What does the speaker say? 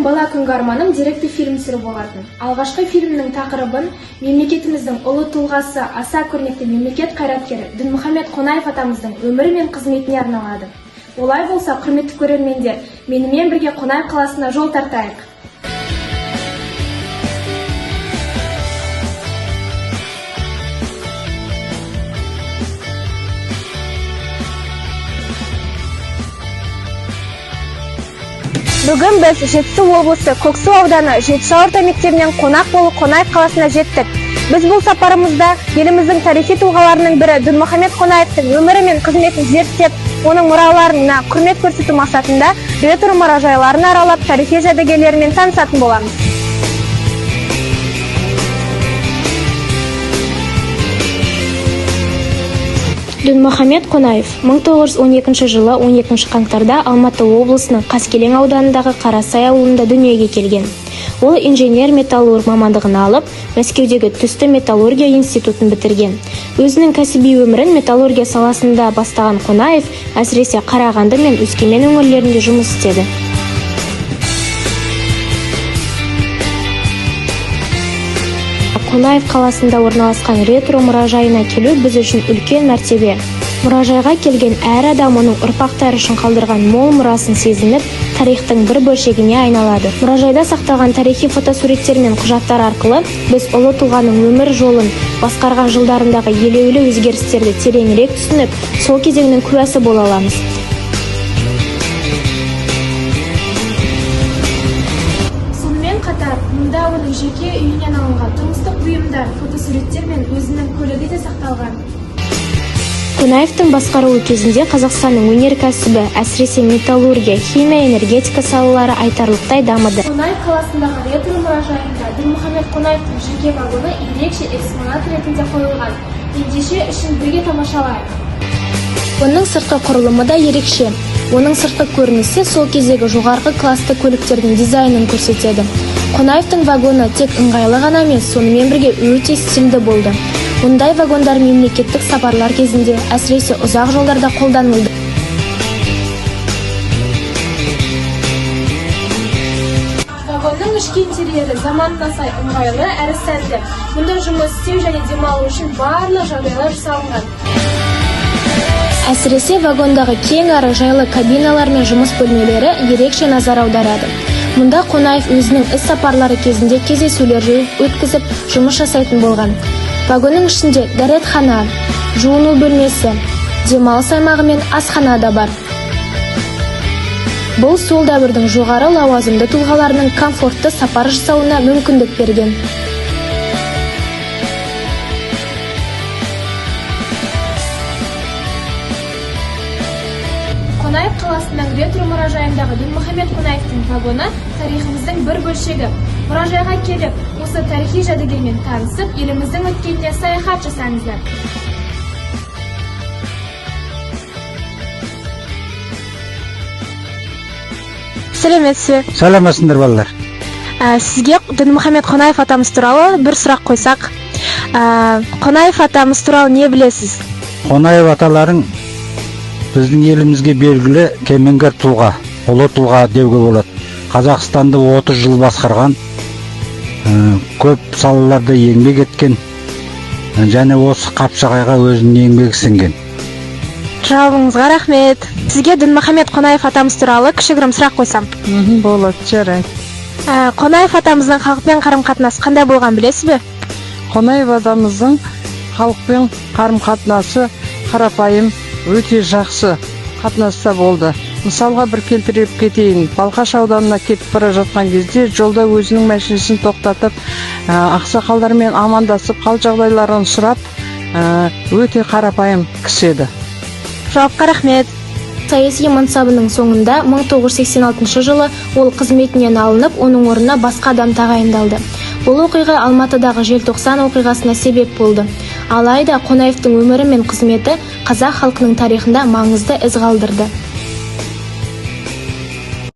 Менің бала күнгі арманым деректі фильм түсіру болатын. Алғашқы фильмнің тақырыбын мемлекетіміздің ұлы тұлғасы, аса көрнекті мемлекет қайраткері Дінмұхамед Қонаев атамыздың өмірі мен қызметіне арналады. Олай болса, құрметті көрермендер, менімен бірге Қонаев қаласына жол тартайық. Бүгін біз Жетісу облысы Көксу ауданы Жетісу орта мектебінен қонақ болып Қонаев қаласына жеттік. Біз бұл сапарымызда еліміздің тарихи тұлғаларының бірі Дінмұхамед Қонаевтың өмірі мен қызметін зерттеп, оның мұраларына құрмет көрсету мақсатында ретро мұражайларын аралап, тарихи жәдігерлерімен танысатын боламыз. Дінмұхамед Қонаев 1912 жылы 12 қаңтарда Алматы облысының Қаскелең ауданындағы Қарасай ауылында дүниеге келген. Ол инженер-металлург мамандығын алып, Мәскеудегі түсті металлургия институтын бітірген. Өзінің кәсіби өмірін металлургия саласында бастаған Қонаев әсіресе Қарағанды мен Өскемен өңірлерінде жұмыс істеді. Қонаев қаласында орналасқан ретро мұражайына келу біз үшін үлкен мәртебе. Мұражайға келген әр адам оның ұрпақтары үшін қалдырған мол мұрасын сезініп, тарихтың бір бөлшегіне айналады. Мұражайда сақталған тарихи фотосуреттер мен құжаттар арқылы біз ұлы тұлғаның өмір жолын, басқарған жылдарындағы елеулі өзгерістерді тереңірек түсініп, сол кезеңнің куәсі бола аламыз. Мұнда оның жеке үйінен алынған тұрмыстық бұйымдар, фотосуреттер мен өзінің көлігі де сақталған. Қонаевтың басқаруы кезінде Қазақстанның өнеркәсібі, әсіресе металлургия, химия, энергетика салалары айтарлықтай дамыды. Қонаев қаласындағы ретро мұражайында Дінмұхамед Қонаевтың жеке вагоны ерекше экспонат ретінде қойылған. Ендеше үшін бірге тамашалайық. Оның сыртқы құрылымы да ерекше. Оның сыртқы көрінісі сол кездегі жоғарғы класты көліктердің дизайнын көрсетеді. Қонаевтың вагоны тек ыңғайлы ғана емес, сонымен бірге өте стильді болды. Мұндай вагондар мемлекеттік сапарлар кезінде, әсіресе ұзақ жолдарда қолданылды. Вагонның ішкі интерьері заманына сай ыңғайлы әрі сәнді. Мұнда жұмыс істеу және демалу үшін барлық жағдайлар жасалынған. Әсіресе вагондағы кең әрі жайлы кабиналар мен жұмыс бөлмелері ерекше назар аударады. Мұнда Қонаев өзінің іс сапарлары кезінде кездесулер өткізіп, жұмыс жасайтын болған. Вагонның ішінде дәретхана, жуыну бөлмесі, демалыс аймағы мен асхана да бар. Бұл сол дәуірдің жоғары лауазымды тұлғаларының комфортты сапар жасауына мүмкіндік берген. Қонаев қаласының ретро мұражайындағы Дінмұхамед Қонаевтың вагоны тарихымыздың бір бөлшегі. Мұражайға келіп, осы тарихи жәдігермен танысып, еліміздің өткеніне саяхат жасаңыздар. Сәлеметсіз. Сәлеметсіңдер балалар. Сізге Дінмұхамед Қонаев атамыз туралы бір сұрақ қойсақ. Қонаев атамыз туралы не білесіз? Қонаев аталарың біздің елімізге белгілі кемеңгер тұлға, ұлы тұлға деуге болады. Қазақстанды 30 жыл басқарған, көп салаларда еңбек еткен, және осы Қапшағайға өзінің еңбегі сіңген. Жауабыңызға рахмет. Сізге Дінмұхамед Қонаев атамыз туралы кішігірім сұрақ қойсам. Болады, жарайды. Қонаев атамыздың халықпен қарым-қатынасы қандай болған білесіз бе? Қонаев атамыздың халықпен қарым-қатынасы қарапайым, өте жақсы қатынаста болды. Мысалға бір келтіріп кетейін. Балқаш ауданына кетіп бара жатқан кезде жолда өзінің машинасын тоқтатып, ақсақалдармен амандасып, қал жағдайларын сұрап, өте қарапайым кісі еді. Жауапқа рахмет. Саяси мансабының соңында 1986 жылы ол қызметінен алынып, оның орнына басқа адам тағайындалды. Бұл оқиға Алматыдағы желтоқсан оқиғасына себеп болды. Алайда Қонаевтың өмірі мен қызметі қазақ халқының тарихында маңызды із қалдырды.